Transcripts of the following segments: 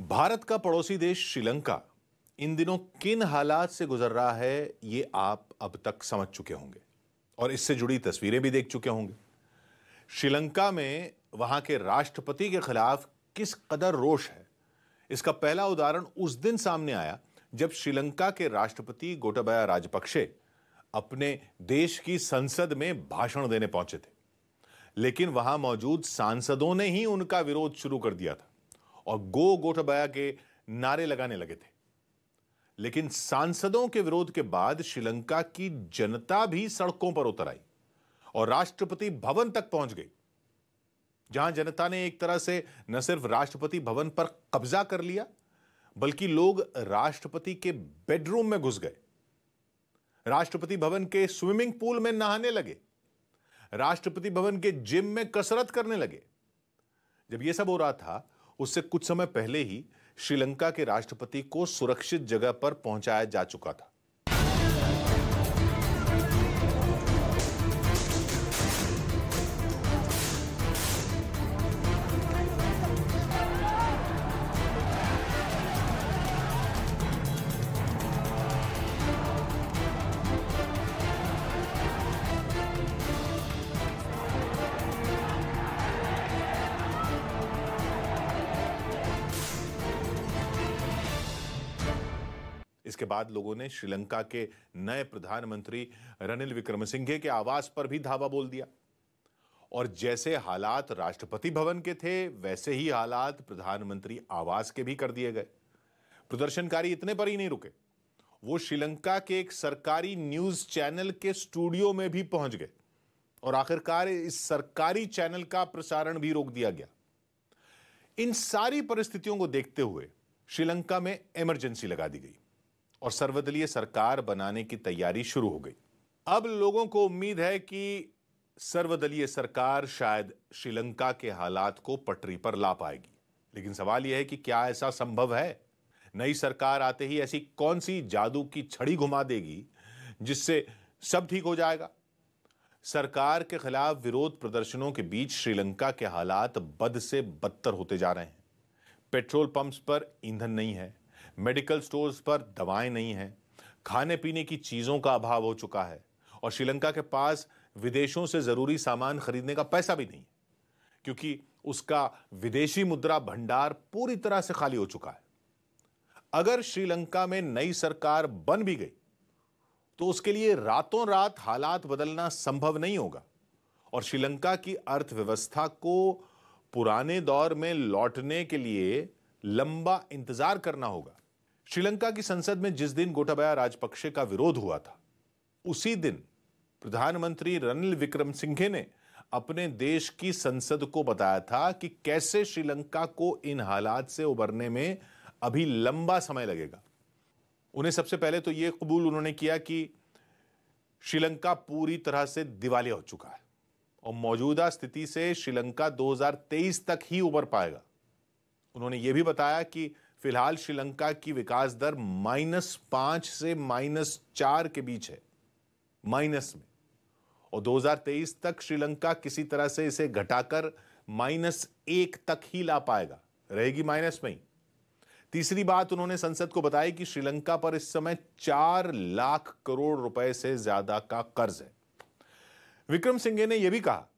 भारत का पड़ोसी देश श्रीलंका इन दिनों किन हालात से गुजर रहा है, ये आप अब तक समझ चुके होंगे और इससे जुड़ी तस्वीरें भी देख चुके होंगे। श्रीलंका में वहां के राष्ट्रपति के खिलाफ किस कदर रोष है, इसका पहला उदाहरण उस दिन सामने आया जब श्रीलंका के राष्ट्रपति गोटाबाया राजपक्षे अपने देश की संसद में भाषण देने पहुंचे थे। लेकिन वहां मौजूद सांसदों ने ही उनका विरोध शुरू कर दिया था और गो गोटाबाया के नारे लगाने लगे थे। लेकिन सांसदों के विरोध के बाद श्रीलंका की जनता भी सड़कों पर उतर आई और राष्ट्रपति भवन तक पहुंच गई, जहां जनता ने एक तरह से न सिर्फ राष्ट्रपति भवन पर कब्जा कर लिया, बल्कि लोग राष्ट्रपति के बेडरूम में घुस गए, राष्ट्रपति भवन के स्विमिंग पूल में नहाने लगे, राष्ट्रपति भवन के जिम में कसरत करने लगे। जब यह सब हो रहा था, उससे कुछ समय पहले ही श्रीलंका के राष्ट्रपति को सुरक्षित जगह पर पहुंचाया जा चुका था। इसके बाद लोगों ने श्रीलंका के नए प्रधानमंत्री रनिल विक्रमसिंघे के आवास पर भी धावा बोल दिया और जैसे हालात राष्ट्रपति भवन के थे, वैसे ही हालात प्रधानमंत्री आवास के भी कर दिए गए। प्रदर्शनकारी इतने पर ही नहीं रुके, वो श्रीलंका के एक सरकारी न्यूज चैनल के स्टूडियो में भी पहुंच गए और आखिरकार इस सरकारी चैनल का प्रसारण भी रोक दिया गया। इन सारी परिस्थितियों को देखते हुए श्रीलंका में इमरजेंसी लगा दी गई और सर्वदलीय सरकार बनाने की तैयारी शुरू हो गई। अब लोगों को उम्मीद है कि सर्वदलीय सरकार शायद श्रीलंका के हालात को पटरी पर ला पाएगी। लेकिन सवाल यह है कि क्या ऐसा संभव है? नई सरकार आते ही ऐसी कौन सी जादू की छड़ी घुमा देगी जिससे सब ठीक हो जाएगा? सरकार के खिलाफ विरोध प्रदर्शनों के बीच श्रीलंका के हालात बद से बदतर होते जा रहे हैं। पेट्रोल पंप्स पर ईंधन नहीं है, मेडिकल स्टोर्स पर दवाएं नहीं हैं, खाने पीने की चीजों का अभाव हो चुका है और श्रीलंका के पास विदेशों से जरूरी सामान खरीदने का पैसा भी नहीं है, क्योंकि उसका विदेशी मुद्रा भंडार पूरी तरह से खाली हो चुका है। अगर श्रीलंका में नई सरकार बन भी गई तो उसके लिए रातों रात हालात बदलना संभव नहीं होगा और श्रीलंका की अर्थव्यवस्था को पुराने दौर में लौटने के लिए लंबा इंतजार करना होगा। श्रीलंका की संसद में जिस दिन गोटाबाया राजपक्षे का विरोध हुआ था, उसी दिन प्रधानमंत्री रनिल विक्रमसिंघे ने अपने देश की संसद को बताया था कि कैसे श्रीलंका को इन हालात से उबरने में अभी लंबा समय लगेगा। उन्हें सबसे पहले तो यह कबूल उन्होंने किया कि श्रीलंका पूरी तरह से दिवालिया हो चुका है और मौजूदा स्थिति से श्रीलंका 2023 तक ही उबर पाएगा। उन्होंने यह भी बताया कि फिलहाल श्रीलंका की विकास दर -5 से -4 के बीच है, माइनस में, और 2023 तक श्रीलंका किसी तरह से इसे घटाकर -1 तक ही ला पाएगा, रहेगी माइनस में ही। तीसरी बात उन्होंने संसद को बताई कि श्रीलंका पर इस समय 4 लाख करोड़ रुपए से ज्यादा का कर्ज है। विक्रमसिंघे ने यह भी कहा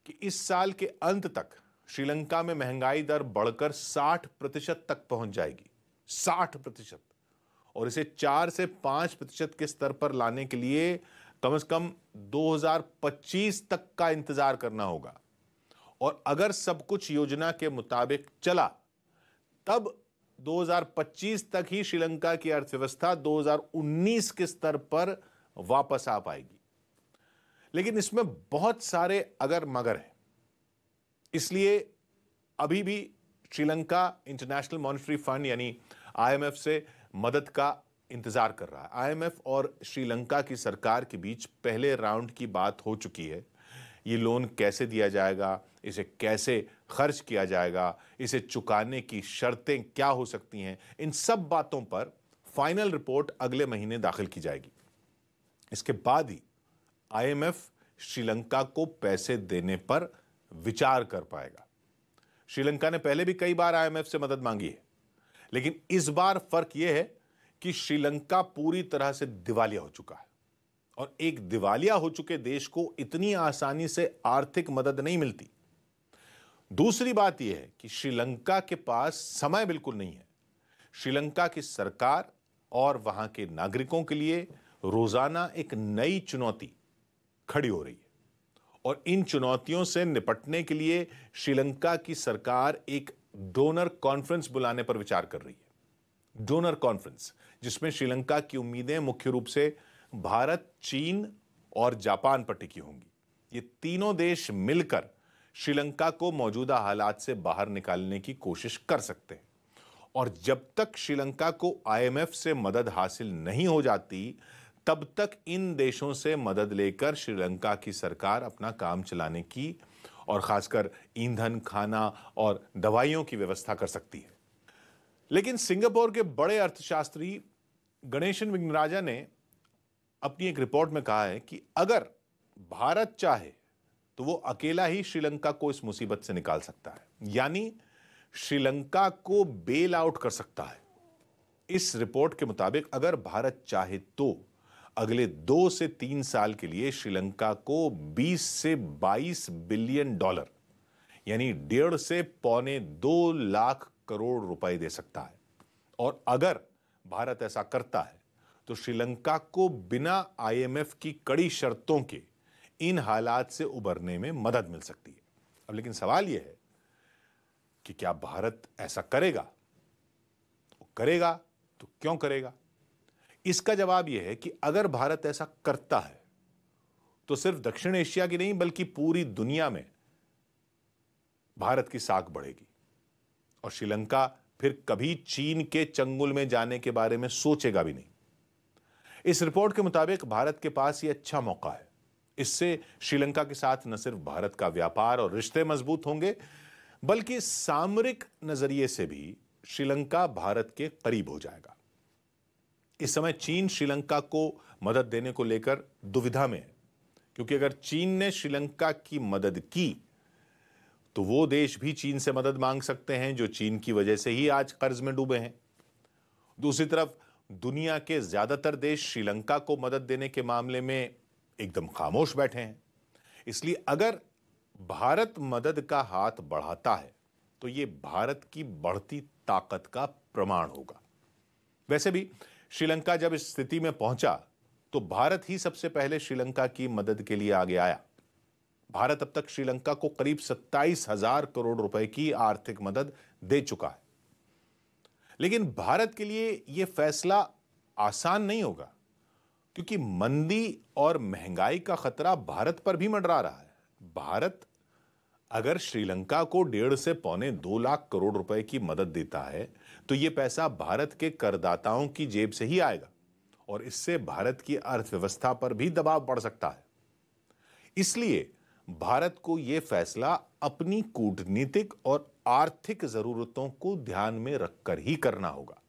कि इस साल के अंत तक श्रीलंका में महंगाई दर बढ़कर 60% तक पहुंच जाएगी, 60%, और इसे 4 से 5% के स्तर पर लाने के लिए कम से कम 2025 तक का इंतजार करना होगा। और अगर सब कुछ योजना के मुताबिक चला, तब 2025 तक ही श्रीलंका की अर्थव्यवस्था 2019 के स्तर पर वापस आ पाएगी। लेकिन इसमें बहुत सारे अगर मगर हैं, इसलिए अभी भी श्रीलंका इंटरनेशनल मॉनेटरी फंड यानी IMF से मदद का इंतजार कर रहा है। IMF और श्रीलंका की सरकार के बीच पहले राउंड की बात हो चुकी है। ये लोन कैसे दिया जाएगा, इसे कैसे खर्च किया जाएगा, इसे चुकाने की शर्तें क्या हो सकती हैं, इन सब बातों पर फाइनल रिपोर्ट अगले महीने दाखिल की जाएगी। इसके बाद ही IMF श्रीलंका को पैसे देने पर विचार कर पाएगा। श्रीलंका ने पहले भी कई बार IMF से मदद मांगी है, लेकिन इस बार फर्क यह है कि श्रीलंका पूरी तरह से दिवालिया हो चुका है और एक दिवालिया हो चुके देश को इतनी आसानी से आर्थिक मदद नहीं मिलती। दूसरी बात यह है कि श्रीलंका के पास समय बिल्कुल नहीं है। श्रीलंका की सरकार और वहां के नागरिकों के लिए रोजाना एक नई चुनौती खड़ी हो रही है और इन चुनौतियों से निपटने के लिए श्रीलंका की सरकार एक डोनर कॉन्फ्रेंस बुलाने पर विचार कर रही है। डोनर कॉन्फ्रेंस जिसमें श्रीलंका की उम्मीदें मुख्य रूप से भारत, चीन और जापान पर टिकी होंगी। ये तीनों देश मिलकर श्रीलंका को मौजूदा हालात से बाहर निकालने की कोशिश कर सकते हैं और जब तक श्रीलंका को आईएमएफ से मदद हासिल नहीं हो जाती तब तक इन देशों से मदद लेकर श्रीलंका की सरकार अपना काम चलाने की और खासकर ईंधन, खाना और दवाइयों की व्यवस्था कर सकती है। लेकिन सिंगापुर के बड़े अर्थशास्त्री गणेशन विघ्नराजा ने अपनी एक रिपोर्ट में कहा है कि अगर भारत चाहे तो वो अकेला ही श्रीलंका को इस मुसीबत से निकाल सकता है, यानी श्रीलंका को बेल आउट कर सकता है। इस रिपोर्ट के मुताबिक अगर भारत चाहे तो अगले 2 से 3 साल के लिए श्रीलंका को 20 से 22 बिलियन डॉलर यानी 1.5 से 1.25 लाख करोड़ रुपए दे सकता है। और अगर भारत ऐसा करता है तो श्रीलंका को बिना आईएमएफ की कड़ी शर्तों के इन हालात से उबरने में मदद मिल सकती है। अब लेकिन सवाल यह है कि क्या भारत ऐसा करेगा? करेगा तो क्यों करेगा? इसका जवाब यह है कि अगर भारत ऐसा करता है तो सिर्फ दक्षिण एशिया की नहीं बल्कि पूरी दुनिया में भारत की साख बढ़ेगी और श्रीलंका फिर कभी चीन के चंगुल में जाने के बारे में सोचेगा भी नहीं। इस रिपोर्ट के मुताबिक भारत के पास यह अच्छा मौका है। इससे श्रीलंका के साथ न सिर्फ भारत का व्यापार और रिश्ते मजबूत होंगे बल्कि सामरिक नजरिए से भी श्रीलंका भारत के करीब हो जाएगा। इस समय चीन श्रीलंका को मदद देने को लेकर दुविधा में है क्योंकि अगर चीन ने श्रीलंका की मदद की तो वो देश भी चीन से मदद मांग सकते हैं जो चीन की वजह से ही आज कर्ज में डूबे हैं। दूसरी तरफ दुनिया के ज्यादातर देश श्रीलंका को मदद देने के मामले में एकदम खामोश बैठे हैं। इसलिए अगर भारत मदद का हाथ बढ़ाता है तो ये भारत की बढ़ती ताकत का प्रमाण होगा। वैसे भी श्रीलंका जब इस स्थिति में पहुंचा तो भारत ही सबसे पहले श्रीलंका की मदद के लिए आगे आया। भारत अब तक श्रीलंका को करीब 27,000 करोड़ रुपए की आर्थिक मदद दे चुका है। लेकिन भारत के लिए यह फैसला आसान नहीं होगा क्योंकि मंदी और महंगाई का खतरा भारत पर भी मंडरा रहा है। भारत अगर श्रीलंका को 1.5 से 1.25 लाख करोड़ रुपए की मदद देता है तो यह पैसा भारत के करदाताओं की जेब से ही आएगा और इससे भारत की अर्थव्यवस्था पर भी दबाव बढ़ सकता है। इसलिए भारत को यह फैसला अपनी कूटनीतिक और आर्थिक जरूरतों को ध्यान में रखकर ही करना होगा।